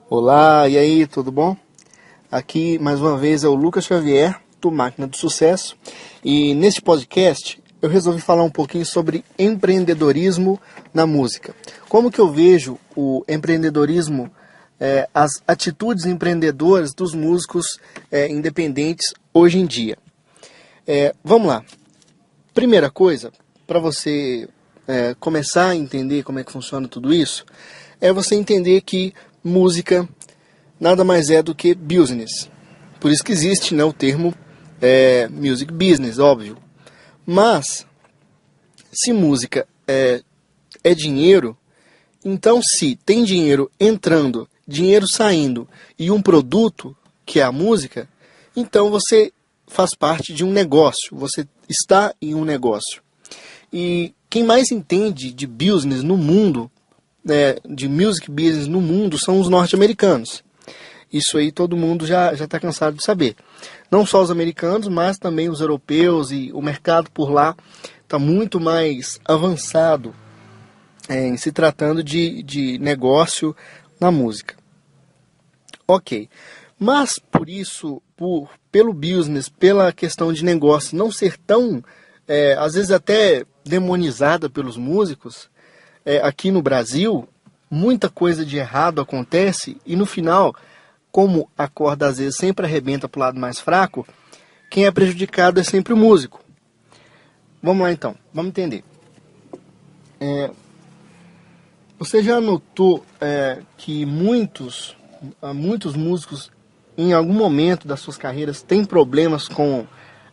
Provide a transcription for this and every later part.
Olá, e aí, tudo bom? Aqui mais uma vez é o Lucas Xavier, do Máquina do Sucesso, e neste podcast eu resolvi falar um pouquinho sobre empreendedorismo na música. Como que eu vejo o empreendedorismo, as atitudes empreendedoras dos músicos independentes hoje em dia. Vamos lá. Primeira coisa, para você começar a entender como é que funciona tudo isso, é você entender que música nada mais é do que business. Por isso que existe, né, o termo music business, óbvio. Mas, se música é dinheiro, então se tem dinheiro entrando, dinheiro saindo e um produto, que é a música, então você faz parte de um negócio, você está em um negócio. E quem mais entende de business no mundo, de music business no mundo, são os norte-americanos. Isso aí todo mundo já está cansado de saber. Não só os americanos, mas também os europeus, e o mercado por lá está muito mais avançado em se tratando de negócio na música. Ok. Mas por isso, pelo business, pela questão de negócio não ser tão, às vezes até demonizada pelos músicos, aqui no Brasil, muita coisa de errado acontece e no final, como a corda às vezes sempre arrebenta para o lado mais fraco, quem é prejudicado é sempre o músico. Vamos lá então, vamos entender. Você já notou que muitos músicos, em algum momento das suas carreiras, têm problemas com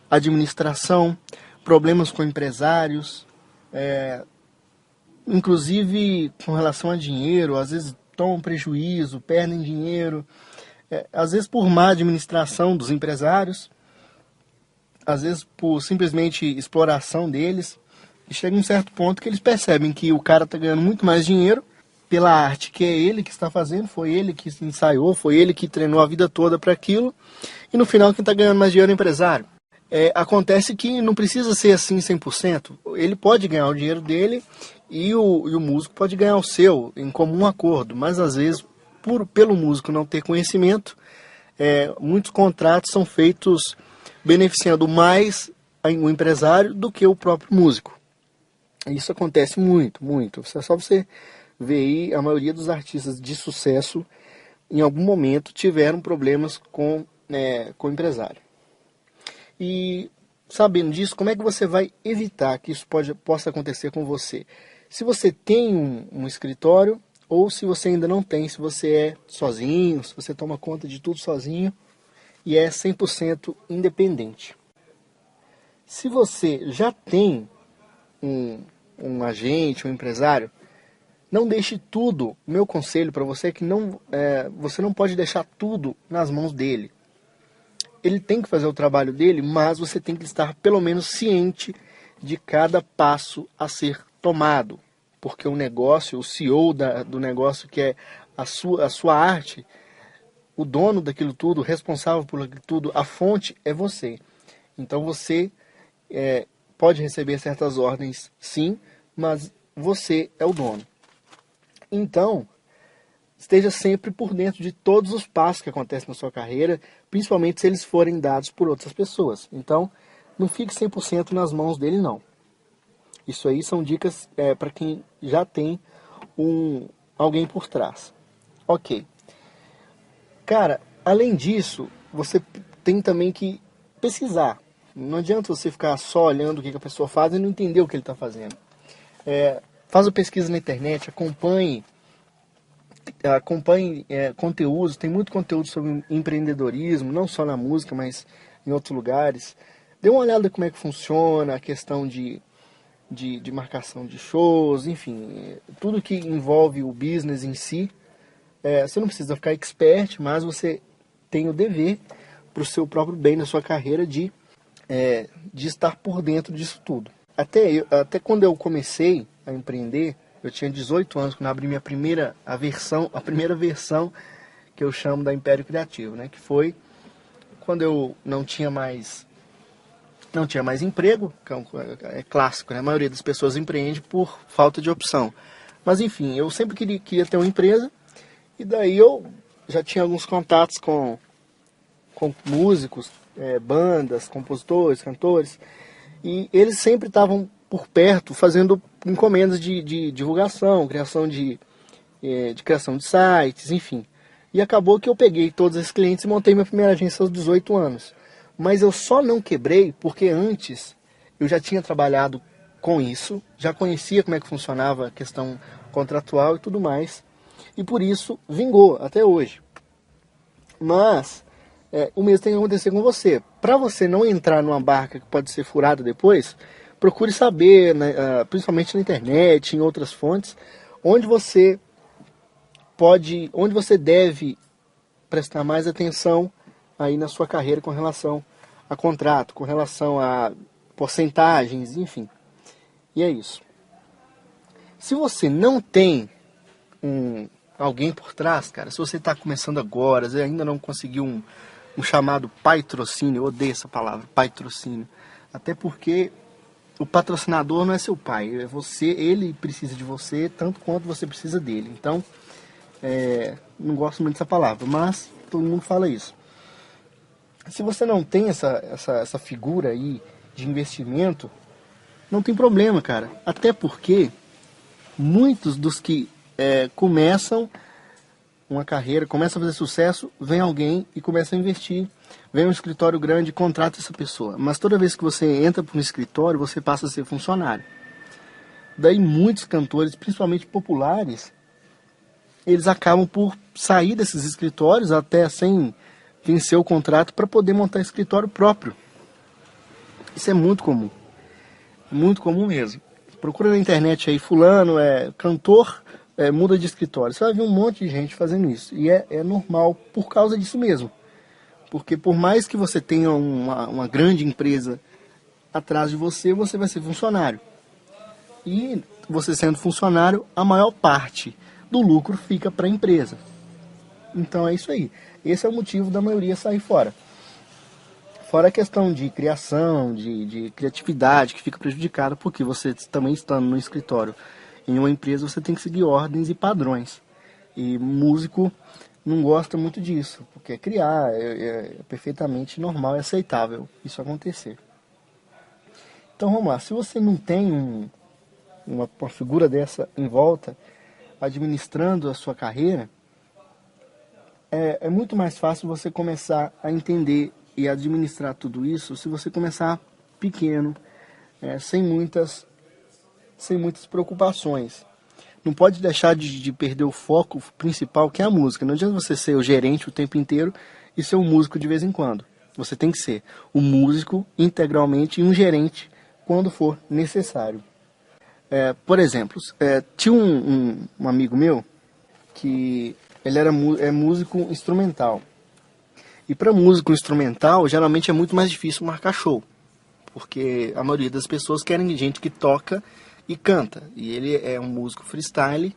administração, problemas com empresários, inclusive com relação a dinheiro, às vezes tomam prejuízo, perdem dinheiro, às vezes por má administração dos empresários, às vezes por simplesmente exploração deles, e chega um certo ponto que eles percebem que o cara está ganhando muito mais dinheiro pela arte que é ele que está fazendo, foi ele que ensaiou, foi ele que treinou a vida toda para aquilo, e no final quem está ganhando mais dinheiro é o empresário. Acontece que não precisa ser assim 100%, ele pode ganhar o dinheiro dele e o músico pode ganhar o seu, em comum acordo, mas às vezes, pelo músico não ter conhecimento, muitos contratos são feitos beneficiando mais o empresário do que o próprio músico. Isso acontece muito, muito. É só você ver aí, a maioria dos artistas de sucesso, em algum momento, tiveram problemas com o empresário. E sabendo disso, como é que você vai evitar que isso possa acontecer com você? Se você tem um escritório, ou se você ainda não tem, se você é sozinho, se você toma conta de tudo sozinho e é 100% independente. Se você já tem um agente, um empresário, não deixe tudo. O meu conselho para você é que você não pode deixar tudo nas mãos dele. Ele tem que fazer o trabalho dele, mas você tem que estar pelo menos ciente de cada passo a ser tomado. Porque o negócio, o CEO do negócio, que é a sua arte, o dono daquilo tudo, o responsável por aquilo tudo, a fonte é você. Então você pode receber certas ordens, sim, mas você é o dono. Então, esteja sempre por dentro de todos os passos que acontecem na sua carreira, principalmente se eles forem dados por outras pessoas. Então, não fique 100% nas mãos dele, não. Isso aí são dicas para quem já tem alguém por trás. Ok. Cara, além disso, você tem também que pesquisar. Não adianta você ficar só olhando o que a pessoa faz e não entender o que ele está fazendo. Faz a pesquisa na internet, acompanhe conteúdos, tem muito conteúdo sobre empreendedorismo, não só na música, mas em outros lugares. Dê uma olhada como é que funciona a questão de marcação de shows, enfim, tudo que envolve o business em si. Você não precisa ficar expert, mas você tem o dever para o seu próprio bem na sua carreira de estar por dentro disso tudo. Até quando eu comecei a empreender, eu tinha 18 anos, quando eu abri a primeira versão que eu chamo da Império Criativo, né? Que foi quando eu não tinha mais emprego, que é clássico, né? A maioria das pessoas empreende por falta de opção. Mas enfim, eu sempre queria ter uma empresa, e daí eu já tinha alguns contatos com músicos, bandas, compositores, cantores, e eles sempre estavam por perto fazendo encomendas de divulgação, de criação de sites, enfim. E acabou que eu peguei todos esses clientes e montei minha primeira agência aos 18 anos. Mas eu só não quebrei porque antes eu já tinha trabalhado com isso, já conhecia como é que funcionava a questão contratual e tudo mais, e por isso vingou até hoje. Mas o mesmo tem que acontecer com você. Para você não entrar numa barca que pode ser furada depois, procure saber, né, principalmente na internet, em outras fontes, onde você onde você deve prestar mais atenção aí na sua carreira com relação a contrato, com relação a porcentagens, enfim. E é isso. Se você não tem alguém por trás, cara, se você está começando agora, você ainda não conseguiu um chamado patrocínio, eu odeio essa palavra, patrocínio, até porque o patrocinador não é seu pai, é você, ele precisa de você tanto quanto você precisa dele. Então, não gosto muito dessa palavra, mas todo mundo fala isso. Se você não tem essa figura aí de investimento, não tem problema, cara. Até porque muitos dos que começam uma carreira, começam a fazer sucesso, vem alguém e começa a investir. Vem um escritório grande e contrata essa pessoa. Mas toda vez que você entra para um escritório, você passa a ser funcionário. Daí muitos cantores, principalmente populares, eles acabam por sair desses escritórios até sem vencer o contrato para poder montar escritório próprio. Isso é muito comum. Muito comum mesmo. Procura na internet aí, fulano, cantor, muda de escritório. Você vai ver um monte de gente fazendo isso. E é normal por causa disso mesmo. Porque por mais que você tenha uma grande empresa atrás de você, você vai ser funcionário. E você sendo funcionário, a maior parte do lucro fica para a empresa. Então é isso aí. Esse é o motivo da maioria sair fora. Fora a questão de criação, de criatividade, que fica prejudicada, porque você também estando no escritório em uma empresa, você tem que seguir ordens e padrões. E músico não gosta muito disso, porque criar é perfeitamente normal e aceitável isso acontecer. Então vamos lá, se você não tem uma figura dessa em volta, administrando a sua carreira, é muito mais fácil você começar a entender e administrar tudo isso se você começar pequeno, sem muitas preocupações. Não pode deixar de perder o foco principal, que é a música. Não adianta você ser o gerente o tempo inteiro e ser um músico de vez em quando. Você tem que ser um músico integralmente e um gerente quando for necessário. Por exemplo, tinha um amigo meu que ele era músico instrumental. E para músico instrumental, geralmente é muito mais difícil marcar show. Porque a maioria das pessoas querem gente que toca e canta. E ele é um músico freestyle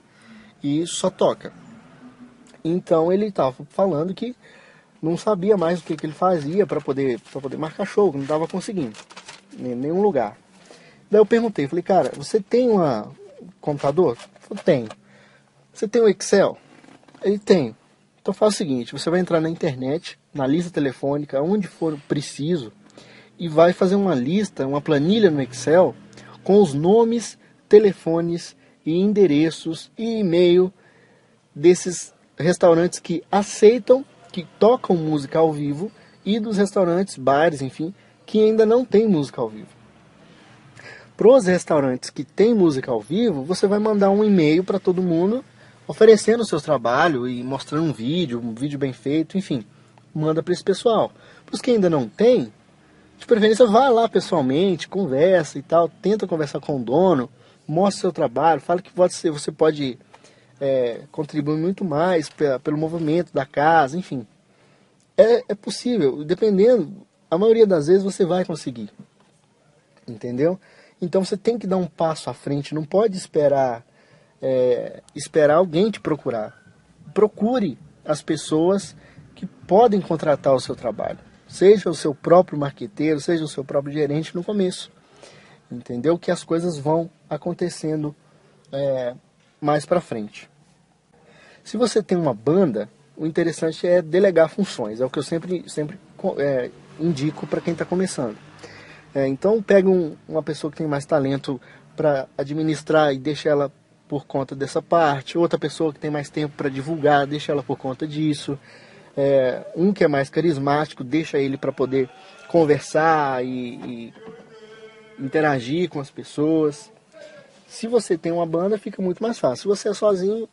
e só toca. Então ele estava falando que não sabia mais o que ele fazia para poder marcar show, que não estava conseguindo em nenhum lugar. Daí eu perguntei, falei, cara, você tem um computador? Eu tenho. Você tem um Excel? Ele tem. Então faz o seguinte, você vai entrar na internet, na lista telefônica, onde for preciso, e vai fazer uma lista, uma planilha no Excel, com os nomes, telefones e endereços e e-mail desses restaurantes que aceitam, que tocam música ao vivo, e dos restaurantes, bares, enfim, que ainda não tem música ao vivo. Para os restaurantes que tem música ao vivo, você vai mandar um e-mail para todo mundo oferecendo o seu trabalho e mostrando um vídeo bem feito, enfim, manda para esse pessoal. Para os que ainda não tem, de preferência vá lá pessoalmente, conversa e tal, tenta conversar com o dono, mostra o seu trabalho, fala que você pode contribuir muito mais pelo movimento da casa, enfim. É possível, dependendo, a maioria das vezes você vai conseguir, entendeu? Então você tem que dar um passo à frente, não pode esperar alguém te procurar. Procure as pessoas que podem contratar o seu trabalho. Seja o seu próprio marqueteiro, seja o seu próprio gerente no começo. Entendeu? Que as coisas vão acontecendo mais pra frente. Se você tem uma banda, o interessante é delegar funções. É o que eu sempre indico para quem está começando. Então pega uma pessoa que tem mais talento para administrar e deixa ela por conta dessa parte. Outra pessoa que tem mais tempo para divulgar, deixa ela por conta disso. Um que é mais carismático, deixa ele para poder conversar e interagir com as pessoas. Se você tem uma banda, fica muito mais fácil. Se você é sozinho,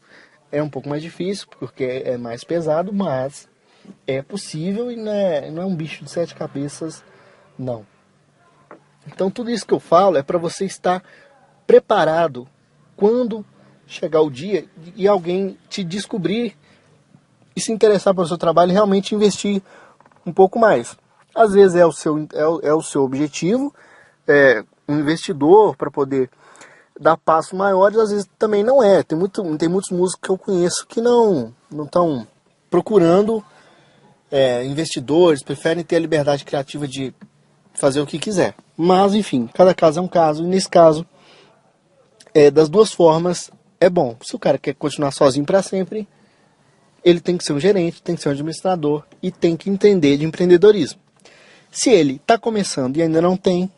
é um pouco mais difícil, porque é mais pesado, mas é possível e não é um bicho de 7 cabeças, não. Então tudo isso que eu falo é para você estar preparado quando chegar o dia e alguém te descobrir e se interessar pelo seu trabalho e realmente investir um pouco mais. Às vezes é o seu objetivo, um investidor para poder dar passos maiores, às vezes também não é. Tem muitos músicos que eu conheço que não estão procurando investidores, preferem ter a liberdade criativa de fazer o que quiser. Mas, enfim, cada caso é um caso, e nesse caso, das duas formas, é bom. Se o cara quer continuar sozinho para sempre, ele tem que ser um gerente, tem que ser um administrador e tem que entender de empreendedorismo. Se ele está começando e ainda não tem,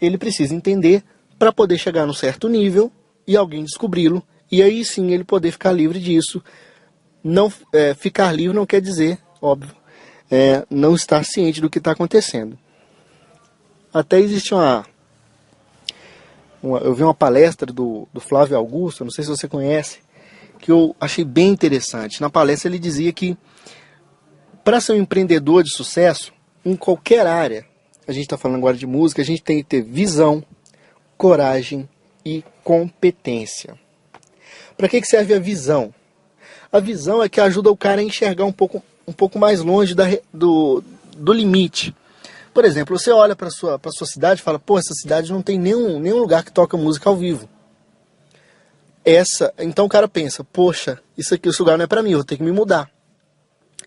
ele precisa entender para poder chegar num certo nível e alguém descobri-lo, e aí sim ele poder ficar livre disso. Não, ficar livre não quer dizer, óbvio, não estar ciente do que está acontecendo. Até existe eu vi uma palestra do Flávio Augusto, não sei se você conhece, que eu achei bem interessante. Na palestra ele dizia que para ser um empreendedor de sucesso, em qualquer área, a gente está falando agora de música, a gente tem que ter visão, coragem e competência. Para que serve a visão? A visão é que ajuda o cara a enxergar um pouco mais longe do limite. Por exemplo, você olha para sua cidade e fala, pô, essa cidade não tem nenhum lugar que toca música ao vivo. Então o cara pensa, poxa, esse lugar não é para mim, eu vou ter que me mudar.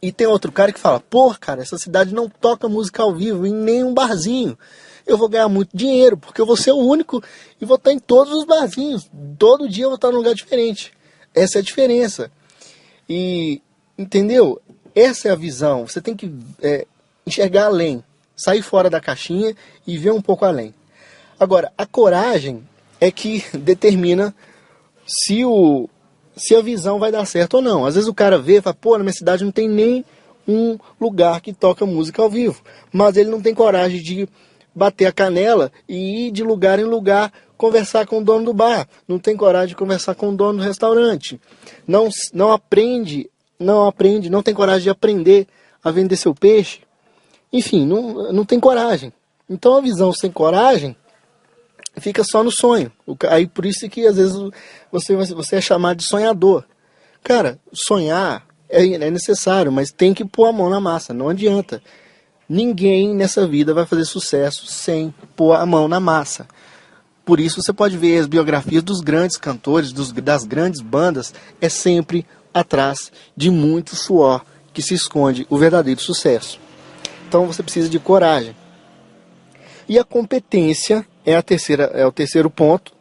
E tem outro cara que fala, pô, cara, essa cidade não toca música ao vivo em nenhum barzinho. Eu vou ganhar muito dinheiro, porque eu vou ser o único e vou estar em todos os barzinhos. Todo dia eu vou estar num lugar diferente. Essa é a diferença. E, entendeu? Essa é a visão. Você tem que enxergar além. Sair fora da caixinha e ver um pouco além. Agora, a coragem é que determina se a visão vai dar certo ou não. Às vezes o cara vê e fala, pô, na minha cidade não tem nem um lugar que toca música ao vivo. Mas ele não tem coragem de bater a canela e ir de lugar em lugar conversar com o dono do bar. Não tem coragem de conversar com o dono do restaurante. Não tem coragem de aprender a vender seu peixe. Enfim, não tem coragem. Então a visão sem coragem fica só no sonho. Aí por isso que às vezes você é chamado de sonhador. Cara, sonhar é necessário, mas tem que pôr a mão na massa, não adianta. Ninguém nessa vida vai fazer sucesso sem pôr a mão na massa. Por isso você pode ver as biografias dos grandes cantores, das grandes bandas, é sempre atrás de muito suor que se esconde o verdadeiro sucesso. Então você precisa de coragem. E a competência é o terceiro ponto.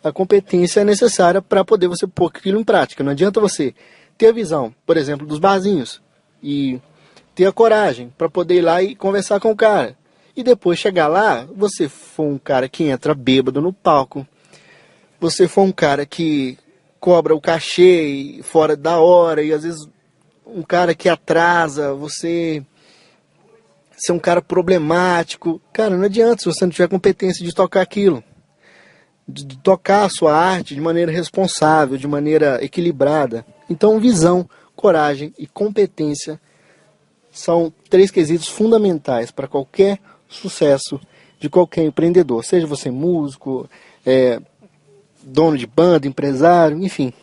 A competência é necessária para poder você pôr aquilo em prática. Não adianta você ter a visão, por exemplo, dos barzinhos e ter a coragem para poder ir lá e conversar com o cara. E depois chegar lá, você for um cara que entra bêbado no palco, você for um cara que cobra o cachê fora da hora e às vezes um cara que atrasa, você ser um cara problemático. Cara, não adianta se você não tiver competência de tocar aquilo. De tocar a sua arte de maneira responsável, de maneira equilibrada. Então, visão, coragem e competência são 3 quesitos fundamentais para qualquer sucesso de qualquer empreendedor. Seja você músico, dono de banda, empresário, enfim.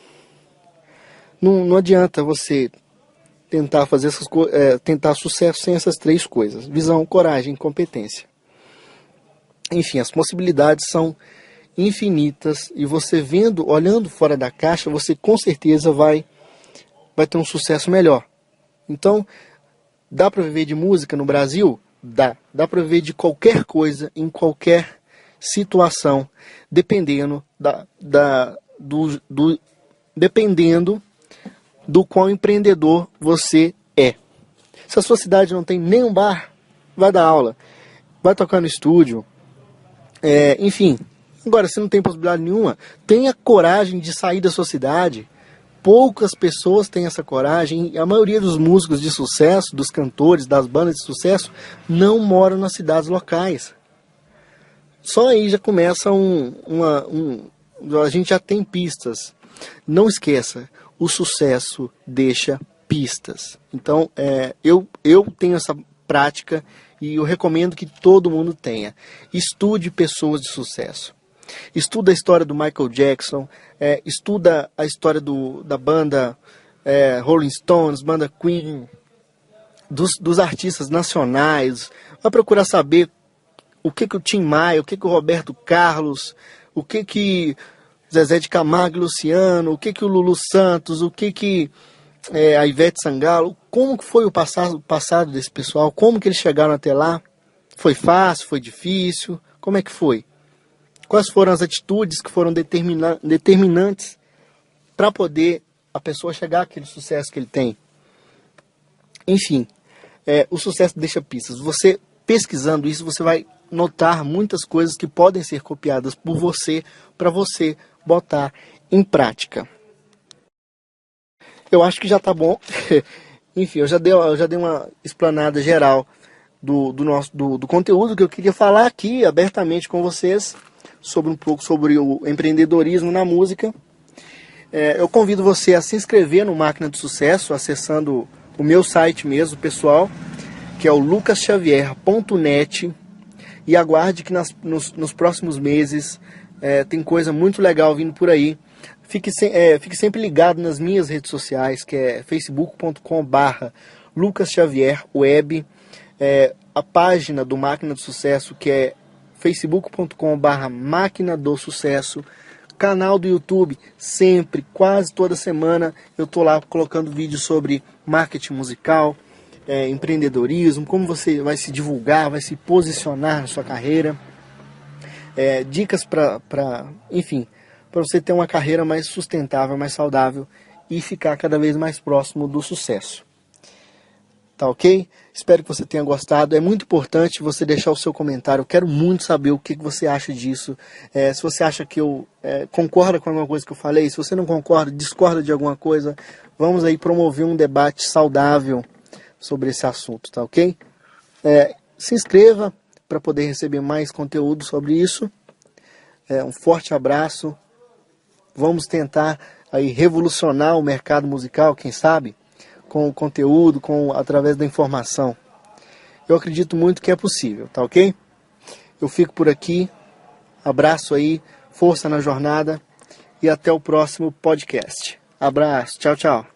Não adianta você tentar fazer tentar sucesso sem essas 3 coisas: visão, coragem e competência. Enfim, as possibilidades são infinitas e você olhando fora da caixa, você com certeza vai ter um sucesso melhor. Então, dá para viver de música no Brasil? Dá para viver de qualquer coisa, em qualquer situação, dependendo dependendo do quão empreendedor você é. Se a sua cidade não tem nenhum bar, vai dar aula, vai tocar no estúdio, enfim. Agora, se não tem possibilidade nenhuma, tenha coragem de sair da sua cidade. Poucas pessoas têm essa coragem. A maioria dos músicos de sucesso, dos cantores, das bandas de sucesso, não moram nas cidades locais. Só aí já começa a gente já tem pistas. Não esqueça, o sucesso deixa pistas. Então, eu tenho essa prática e eu recomendo que todo mundo tenha. Estude pessoas de sucesso. Estuda a história do Michael Jackson, estuda a história da banda Rolling Stones, banda Queen, dos artistas nacionais. Vai procurar saber o que o Tim Maia, o que o Roberto Carlos, o que Zezé de Camargo e Luciano, o que o Lulu Santos, o que a Ivete Sangalo, como que foi o passado desse pessoal, como que eles chegaram até lá. Foi fácil, foi difícil, como é que foi? Quais foram as atitudes que foram determinantes para poder a pessoa chegar àquele sucesso que ele tem? Enfim, o sucesso deixa pistas. Você pesquisando isso, você vai notar muitas coisas que podem ser copiadas por você, para você botar em prática. Eu acho que já tá bom. Enfim, eu já dei uma explanada geral do conteúdo que eu queria falar aqui abertamente com vocês, sobre um pouco sobre o empreendedorismo na música. Eu convido você a se inscrever no Máquina do Sucesso, acessando o meu site mesmo, pessoal, que é o lucasxavier.net, e aguarde que nos próximos meses tem coisa muito legal vindo por aí. Fique sempre ligado nas minhas redes sociais, que é facebook.com/lucasxavierweb, a página do Máquina do Sucesso, que é facebook.com/Máquina do Sucesso, canal do YouTube, sempre, quase toda semana, eu tô lá colocando vídeos sobre marketing musical, empreendedorismo, como você vai se divulgar, vai se posicionar na sua carreira, dicas enfim, para você ter uma carreira mais sustentável, mais saudável e ficar cada vez mais próximo do sucesso. Tá ok? Espero que você tenha gostado. É muito importante você deixar o seu comentário. Eu quero muito saber o que você acha disso. Se você acha que eu concorda com alguma coisa que eu falei, se você não concorda, discorda de alguma coisa, vamos aí promover um debate saudável sobre esse assunto, tá ok? Se inscreva para poder receber mais conteúdo sobre isso. Um forte abraço. Vamos tentar aí revolucionar o mercado musical, quem sabe? Com o conteúdo, através da informação. Eu acredito muito que é possível, tá ok? Eu fico por aqui, abraço aí, força na jornada e até o próximo podcast. Abraço, tchau, tchau.